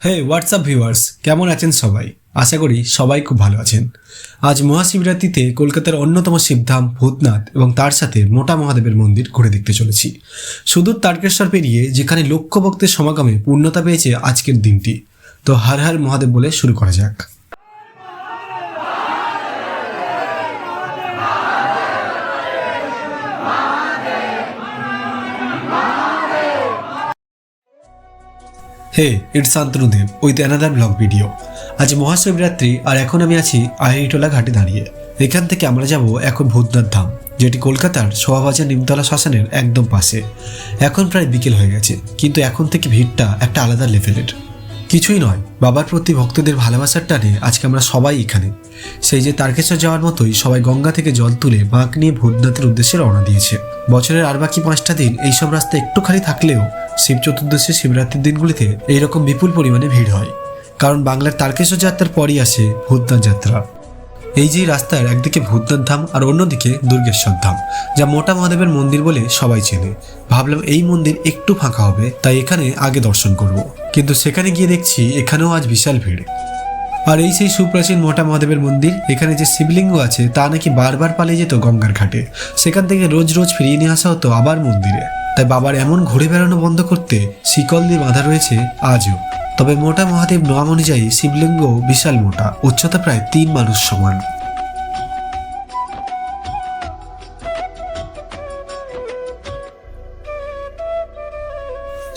হে WhatsApp viewers, কেমন আছেন সবাই? আশা করি সবাই খুব ভালো আছেন। আজ মহাশিবরাত্রিতে কলকাতার অন্যতম শিবধাম ভূতনাথ এবং তার সাথে মোটা মহাদেবের মন্দির ঘুরে দেখতে চলেছি। সুদূর তারকেশ্বর পেরিয়ে যেখানে লক্ষ ভক্তের সমাগমে পূর্ণতা পেয়েছে আজকের দিনটি। তো হর হর মহাদেব বলে শুরু করা যাক। হে, it's শান্তনুদেব with another blog video. আজ মহাশিবরাত্রি আর এখন আমি আছি আহিরিটোলা ঘাটে দাঁড়িয়ে। এখান থেকে আমরা যাব এখন ভূতনাথ ধাম, যেটি কলকাতার শোভাবাজার নিমতলা শ্মশানের একদম পাশে। এখন প্রায় বিকেল হয়ে গেছে, কিন্তু এখন থেকে ভিড়টা একটা আলাদা লেভেলের। কিছুই নয়, বাবার প্রতি ভক্তদের ভালোবাসার টানে আজকে আমরা সবাই এখানে। সেই যে তারকেশ্বর যাওয়ার মতোই সবাই গঙ্গা থেকে জল তুলে বাঁক নিয়ে ভূতনাথের উদ্দেশ্যে রওনা দিয়েছে। বছরের আর বাকি 5টা দিন এইসব রাস্তা একটু খালি থাকলেও শিব চতুর্দশী শিবরাত্রির দিনগুলিতে এইরকম বিপুল পরিমাণে ভিড় হয়, কারণ বাংলার তারকেশ্বর যাত্রার পরই আসে ভূতনাথ যাত্রা। এই যে রাস্তার একদিকে ভূতনাথ ধাম আর অন্যদিকে দুর্গেশ্বর ধাম, যা মোটা মহাদেবের মন্দির বলে সবাই চেনে। ভাবলাম এই মন্দির একটু ফাঁকা হবে, তাই এখানে আগে দর্শন করব। কিন্তু সেখানে গিয়ে দেখছি এখানেও আজ বিশাল ভিড়। আর এই সেই সুপ্রাচীন মোটা মহাদেবের মন্দির। এখানে যে শিবলিঙ্গ আছে তা নাকি বারবার পালিয়ে যেত গঙ্গার ঘাটে, সেখান থেকে রোজ রোজ ফিরিয়ে নিয়ে আসা হতো আবার মন্দিরে। তাই বাবার এমন ঘুরে বেড়ানো বন্ধ করতে শিকল দিয়ে বাঁধা রয়েছে আজও। তবে মোটা মহাদেব নাম অনুযায়ী শিবলিঙ্গ বিশাল মোটা, উচ্চতা প্রায় 3 মানুষ সমান।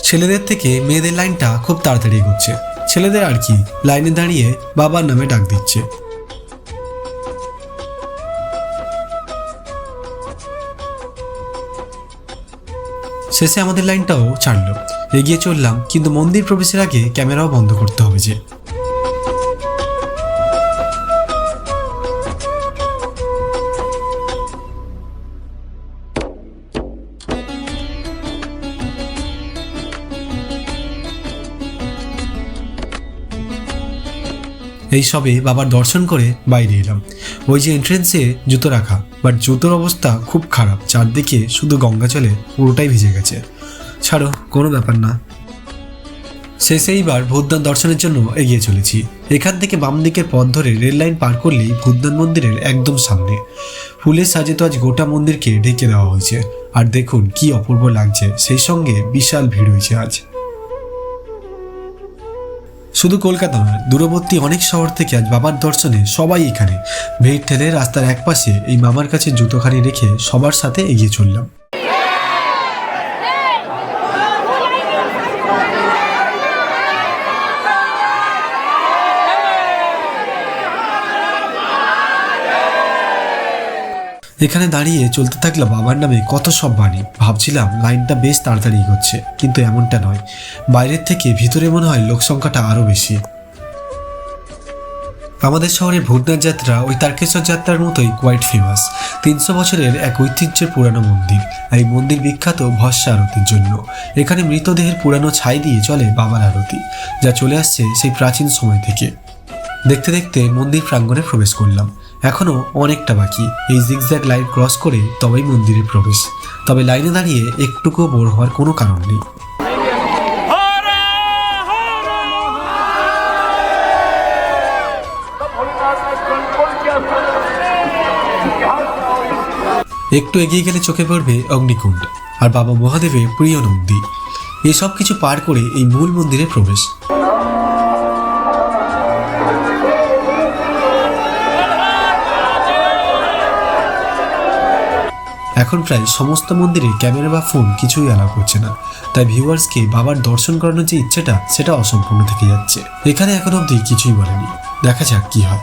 ছেলেদের থেকে মেয়েদের লাইনটা খুব তাড়াতাড়ি এগোচ্ছে। ছেলেদের আর কি, লাইনে দাঁড়িয়ে বাবার নামে ডাক দিচ্ছে। শেষে আমাদের লাইনটাও ছাড়লো, এগিয়ে চললাম। কিন্তু মন্দির প্রবেশের আগে ক্যামেরাও বন্ধ করতে হবে যে। এই সবে বাবার দর্শন করে বাইরে এলাম। ওই যে এন্ট্রেন্সে জুতো রাখা, বাট জুতোর অবস্থা খুব খারাপ। চারদিকে শুধু গঙ্গা চলে, পুরোটাই ভিজে গেছে। ছাড়ো, কোনো ব্যাপার না। শেষে এইবার ভূতনাথ দর্শনের জন্য এগিয়ে চলেছি। এখান থেকে বাম দিকের পথ ধরে রেল লাইন পার করলেই ভূতনাথ মন্দিরের একদম সামনে। ফুলের সাজে তো আজ গোটা মন্দিরকে ঢেকে দেওয়া হয়েছে। আর দেখুন কি অপূর্ব লাগছে, সেই সঙ্গে বিশাল ভিড় হয়েছে আজ। শুধু কলকাতা নয়, দূরবর্তী অনেক শহর থেকে আজ বাবার দর্শনে সবাই এখানে। ভিড় ঠেলে রাস্তার একপাশে এই মামার কাছে জুতোখানি রেখে সবার সাথে এগিয়ে চললাম। এখানে দাঁড়িয়ে চলতে থাকলো বাবার নামে কত সব বাণী। ভাবছিলাম লাইনটা বেশ তাড়াতাড়ি এগোচ্ছে, কিন্তু এমনটা নয়। বাইরের থেকে ভিতরে মনে হয় লোক সংখ্যাটা আরো বেশি। আমাদের শহরের ভূতনাথ যাত্রা ওই তারকেশ্বর যাত্রার মতোই কোয়াইট ফেমাস। 300 বছরের এক ঐতিহ্যের পুরানো মন্দির। এই মন্দির বিখ্যাত ভস্য আরতির জন্য। এখানে মৃতদেহের পুরানো ছাই দিয়ে চলে বাবার আরতি, যা চলে আসছে সেই প্রাচীন সময় থেকে। দেখতে দেখতে মন্দির প্রাঙ্গণে প্রবেশ করলাম। এখনো অনেকটা বাকি। এই জিগজ্যাগ লাইন ক্রস করে তবেই মন্দিরে প্রবেশ। তবে লাইনে দাঁড়িয়ে একটুকুও বোর হওয়ার কোনো কারণ নেই। একটু এগিয়ে গেলে চোখে পড়বে অগ্নিকুণ্ড আর বাবা মহাদেবের প্রিয় নন্দী। এসব কিছু পার করে এই মূল মন্দিরে প্রবেশ। এখন প্রায় সমস্ত মন্দিরে ক্যামেরা বা ফোন কিছুই অ্যালাউ করছে না, তাই ভিউয়ার্সকে বাবার দর্শন করানোর যে ইচ্ছেটা সেটা অসম্পূর্ণ থেকে যাচ্ছে। এখানে এখন অবধি কিছুই বলেনি, দেখা যাক কি হয়।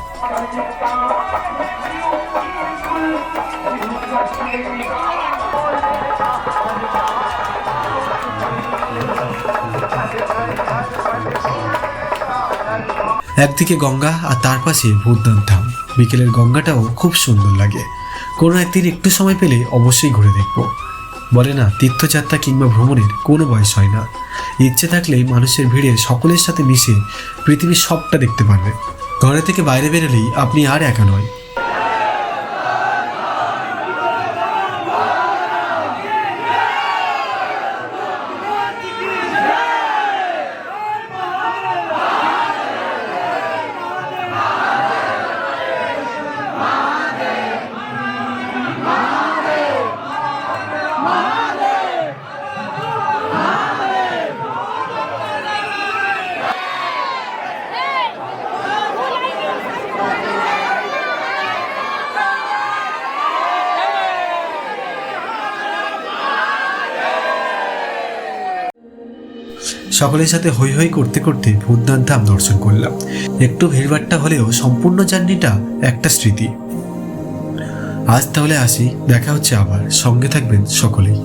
একদিকে গঙ্গা আর তার পাশে ভূতনাথ ধাম। বিকেলের গঙ্গাটাও খুব সুন্দর লাগে। কোনো একদিন একটু সময় পেলে অবশ্যই ঘুরে দেখব। বলে না, তীর্থযাত্রা কিংবা ভ্রমণের কোনো বয়স হয় না। ইচ্ছে থাকলেই মানুষের ভিড়ে সকলের সাথে মিশে পৃথিবীর সবটা দেখতে পারবে। ঘরে থেকে বাইরে বেরোলেই আপনি আর একা নয়। সকলের সাথে হই হই করতে করতে ভূতনাথ ধাম দর্শন করলাম। একটু ভিড়ভাট্টা হলেও সম্পূর্ণ জার্নিটা একটা স্মৃতি। আজ তাহলে আসি, দেখা হচ্ছে আবার, সঙ্গে থাকবেন সকলেই।